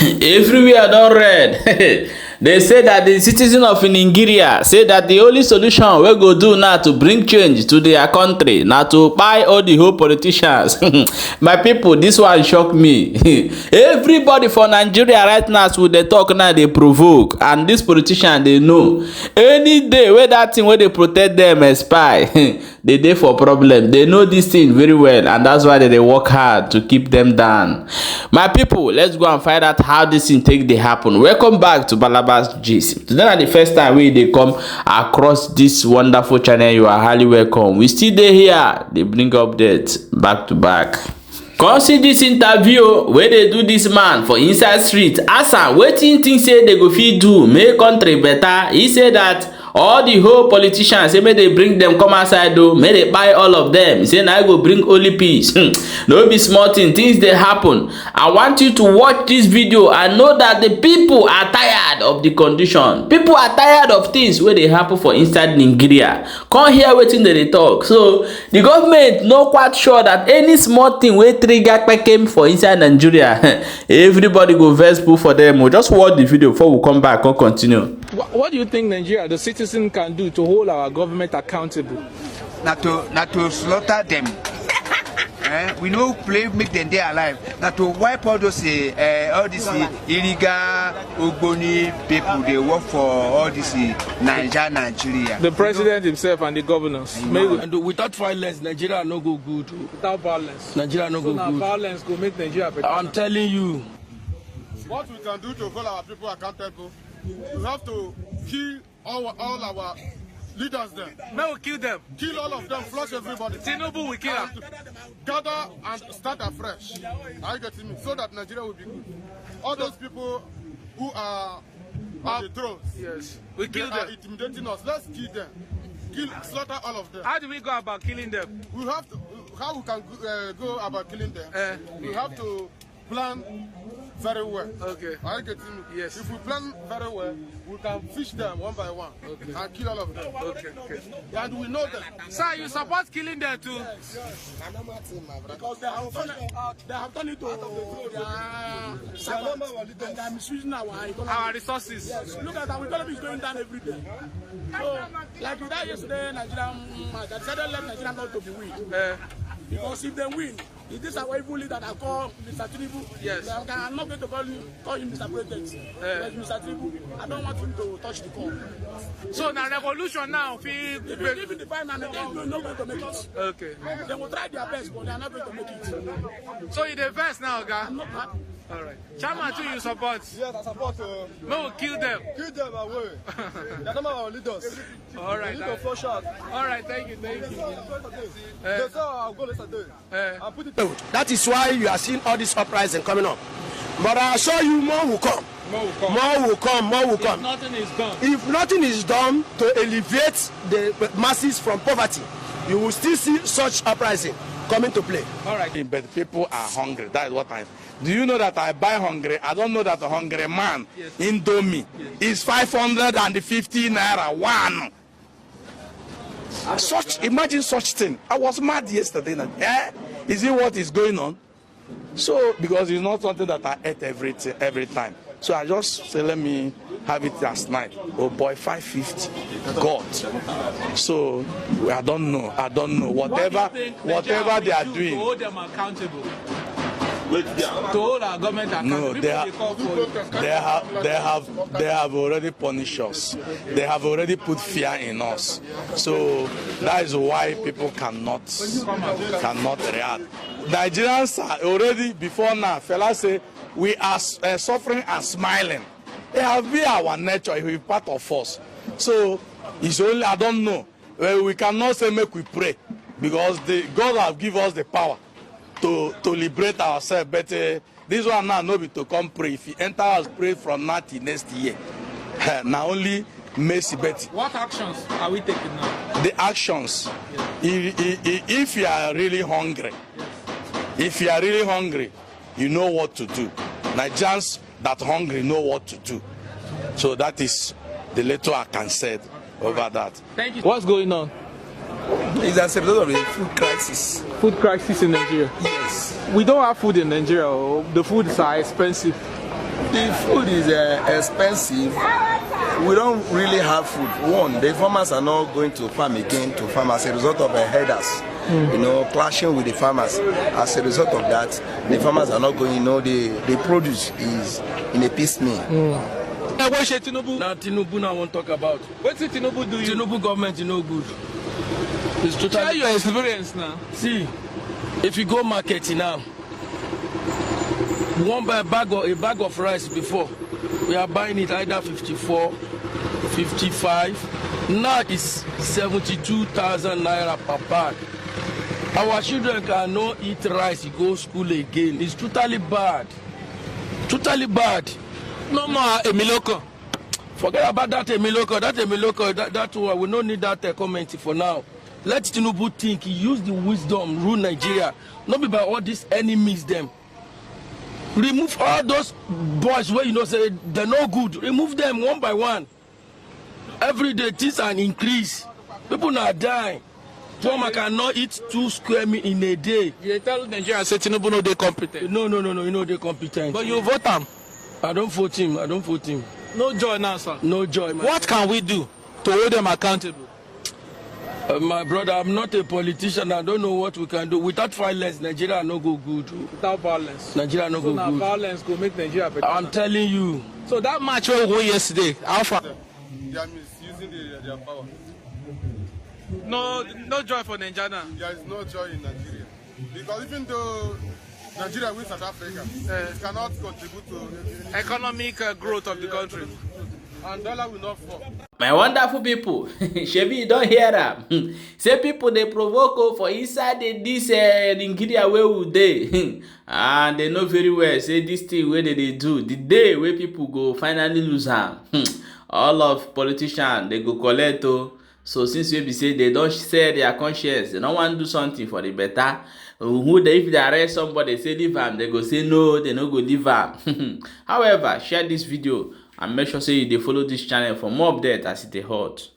Everywhere don red. They say that the citizens of Nigeria say that the only solution we go do now to bring change to their country na to buy all the whole politicians. My people, this one shock me. Everybody for Nigeria right now, as we dey talk now, dey provoke, and this politician dey know any day wey that thing wey dey protect them expire, they dey for problem. They know this thing very well, and that's why they dey work hard to keep them down. My people, let's go and find out how this thing take dey happen. Welcome back to Balabas Gist. Today na the first time we dey come across this wonderful channel. You are highly welcome. We still dey here, dey bring updates back to back. Come see this interview wey dey do this man for inside street. Ask am wetin think say they go fit do make country better. He say that all the whole politicians say make they bring them come outside though, make they buy all of them. He say na go bring only peace. No be small thing, things dey happen. I want you to watch this video and know that the people are tired of the condition. People are tired of things wey dey happen for inside Nigeria. Come hear wetin they dey talk. So the government no quite sure that any small thing wey trigger came for inside Nigeria, everybody go vex put for them. We'll just watch the video before we come back and continue. What do you think Nigeria, the citizen, can do to hold our government accountable? Not to slaughter them. We know play make them day alive. Not to wipe all those all these illegal Ogboni people. They work for all this Nigeria. The president himself and the governors. And without violence, Nigeria no go good. Without violence. Nigeria no go good. Violence go make Nigeria better. I'm telling you. What we can do to hold our people accountable, we have to kill all our leaders there. May we kill them. Kill all of them, flush everybody. Tinubu will kill them. Gather and start afresh. Are you getting me? So that Nigeria will be good. All those people who are on the thrones, yes, we kill them. Intimidating us. Let's kill them. Slaughter all of them. How do we go about killing them? We have to. How we can go about killing them? We have to plan very well. Okay. Are you getting me? Yes. If we plan very well, we can fish them one by one. Okay. And kill all of them. Okay. And we know them. Sir, you support killing them too? Yes. Because they have turned it to they are misusing our resources. Yes. Look at that, economy is going down every day. So, like we did yesterday, Nigerian match, I decided let Nigeria not to be weak. Because if they win, it is our evil leader that call Mr. Tinubu. Yes. I'm not going to call him Mr. President. Like Mr. Tinubu, I don't want him to touch the call. So now revolution now, if the fireman, they're not going to make it. Okay. They will try their best, but they are not going to make it. So you the best now, guy? I'm not happy. All right. Chairman, too, you support? Yes, I support. No, kill them. Kill them away. They're not our leaders. All right. We need to flush out. All right, thank you. They say I'll go yesterday. I'll put it. That is why you are seeing all this uprising coming up. But I assure you, more will come. More will come. More will come. More will come. If nothing is done. If nothing is done to alleviate the masses from poverty, you will still see such uprising coming to play. All right. But people are hungry. That is what I. Do you know that I buy hungry? I don't know that a hungry man Indomie is 550 naira one. Imagine such thing. I was mad yesterday. Is it what is going on? So because it's not something that I ate every time. So I just say let me have it last night. Oh boy, 550. God. So I don't know. Whatever they are doing. To hold them accountable. To hold our government accountable. No, they have already punished us. They have already put fear in us. So that is why people cannot react. Nigerians are already before now. Fellas say we are suffering and smiling. It has been our nature. It is part of us. So it's only I don't know. We cannot say make we pray because God has given us the power to liberate ourselves. But this one now no be to come pray. If you enter us, pray from now till next year. Now only mercy. But what actions are we taking now? The actions. If you are really hungry, you know what to do. Nigerians that hungry know what to do. So that is the little I can say over that. Thank you. What's going on? It's as a result of a food crisis. Food crisis in Nigeria? Yes. We don't have food in Nigeria. The foods are expensive. The food is expensive. We don't really have food. One, the farmers are not going to farm again to farm as a result of herders, clashing with the farmers. As a result of that, the farmers are not going. The produce is in a piecemeal. What should Tinubu? Now Tinubu now won't talk about. What did Tinubu do? Tinubu government is no good. It's Share totally. your experience now. See, if you go market now, one buy a bag of rice before, we are buying it either 54, 55. Now it's 72,000 naira per bag. Our children cannot eat rice, go school again. It's totally bad. Totally bad. No more Emiloko. Forget about that Emiloko. That one, we don't need that comment for now. Let Tinubu think. He use the wisdom, rule Nigeria. Not be by all these enemies them. Remove all those boys where say they're no good. Remove them one by one. Every day things are increase. People are dying. One cannot eat 2 square meals in a day. You tell Nigeria say Tinubu no they competent. No, they're competent. But you vote him. I don't vote him. No joy now, sir. No joy. What can we do to hold them accountable? My brother, I'm not a politician. I don't know what we can do. Without violence, Nigeria no go good. Without violence. Nigeria no So go now good. violence go make Nigeria better. I'm telling you. So that match we won yesterday, how far? They are misusing their power. No joy for Nigeria. There is no joy in Nigeria. Because even though Nigeria wins South Africa, it cannot contribute to Economic growth of the country. And dollar will not fall. My wonderful people, shebi you don hear am. Say people dey provoke for inside this Nigeria wey we dey. And they know very well say this thing wey they dey do, the day wey people go finally lose am, all of politicians they go collect o. So since we be say they don't share their conscience, they don't want to do something for the better. If they arrest somebody, say leave am, they go say no, they no go leave am. However, share this video and make sure say you dey follow this channel for more updates as it dey hot.